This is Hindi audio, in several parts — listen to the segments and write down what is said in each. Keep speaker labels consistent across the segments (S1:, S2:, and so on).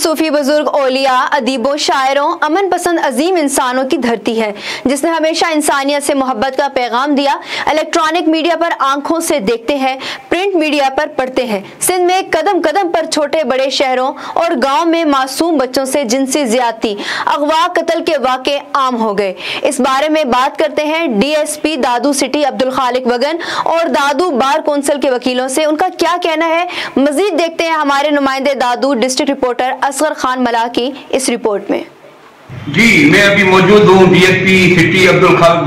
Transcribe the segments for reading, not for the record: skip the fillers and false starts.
S1: सूफी बुजुर्ग ओलिया, अदीबों, शायरों, अमन पसंद अजीम इंसानों की धरती है जिसने हमेशा इंसानियत से मोहब्बत का पैगाम दिया। इलेक्ट्रॉनिक मीडिया पर आंखों से देखते हैं, प्रिंट मीडिया पर पढ़ते हैं। सिंध में कदम कदम पर छोटे बड़े शहरों और गाँव में मासूम बच्चों से जिनसी ज्यादती, अगवा, कत्ल के वाक़े आम हो गए। इस बारे में बात करते हैं DSP दादू सिटी अब्दुल खालिक वगन और दादू बार कौंसिल के वकीलों से। उनका क्या कहना है, मजीद देखते हैं हमारे नुमाइंदे दादू डिस्ट्रिक्ट रिपोर्टर असगर खान मला की इस रिपोर्ट में।
S2: जी, मैं अभी मौजूद हूँ DSP सिटी अब्दुल खालिक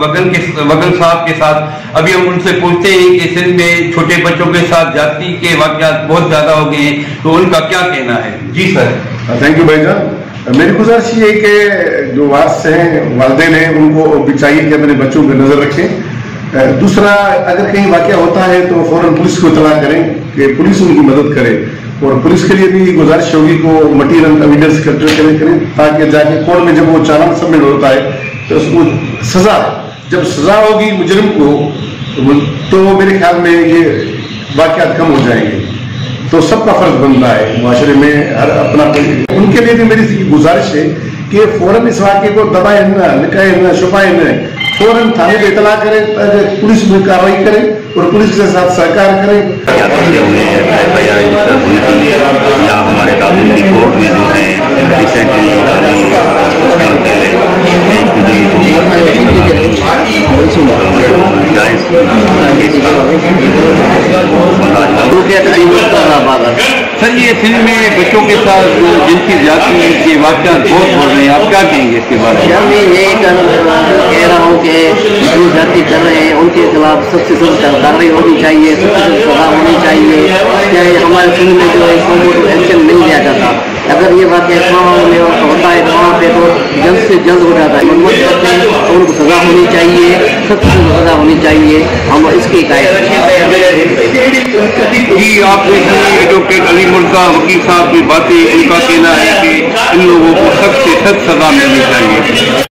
S2: वगन साहब के साथ। अभी हम उनसे पूछते हैं कि सिंध में छोटे बच्चों के साथ जाति के वाक़यात बहुत ज्यादा हो गए हैं, तो उनका क्या कहना है। जी सर।
S3: थैंक यू भाईजान। मेरी गुजारिश ये है कि जो वारिस हैं, वालिदैन हैं, उनको भी चाहिए कि अपने बच्चों पर नजर रखें। दूसरा, अगर कहीं वाक़या होता है तो फौरन पुलिस को इत्तला करें कि पुलिस उनकी मदद करे, और पुलिस के लिए भी गुजारिश होगी को मटीरियल एविडेंस कलेक्ट करें ताकि जाके कोर्ट में जब वो चालान सबमिट होता है तो उसको सजा, जब सजा होगी मुजरिम को तो मेरे ख्याल में ये वाक़यात कम हो जाएंगे। तो सबका फर्ज बनता है माशरे में हर अपना। उनके लिए भी मेरी गुजारिश है कि फौरन इस वाक़े को दबाए न, लिखाए न, छुपाए न, फौरन थाने में इतला करें, पुलिस में कार्रवाई करे और पुलिस के साथ सहकार करें।
S4: या हमारे दादू की कोर्ट में जो है रिसेंटली सर, ये फिल्म में बच्चों के साथ जिनकी जाति के वाक़यात बहुत हो रहे हैं, आप क्या कहेंगे इसके बारे में?
S5: मैं ये कह रहा हूँ कि जो जाति कर रहे हैं उनके खिलाफ सबसे सख्त कार्रवाई होनी चाहिए, सबसे सजा होनी चाहिए। क्या हमारे फिल्म में जो है इसको एक्शन नहीं लिया जाता, अगर ये बात में होता है तो वहाँ पे तो जल्द से जल्द हो जाता है। मनमत करते हैं तो उनको सजा होनी चाहिए, सबसे सजा होनी चाहिए। हम इसकी
S2: जी, आपने डॉक्टर अली मुर्जा वकील साहब की बातें, उनका कहना है कि इन लोगों को सख्त से सख्त सजा मिलनी चाहिए।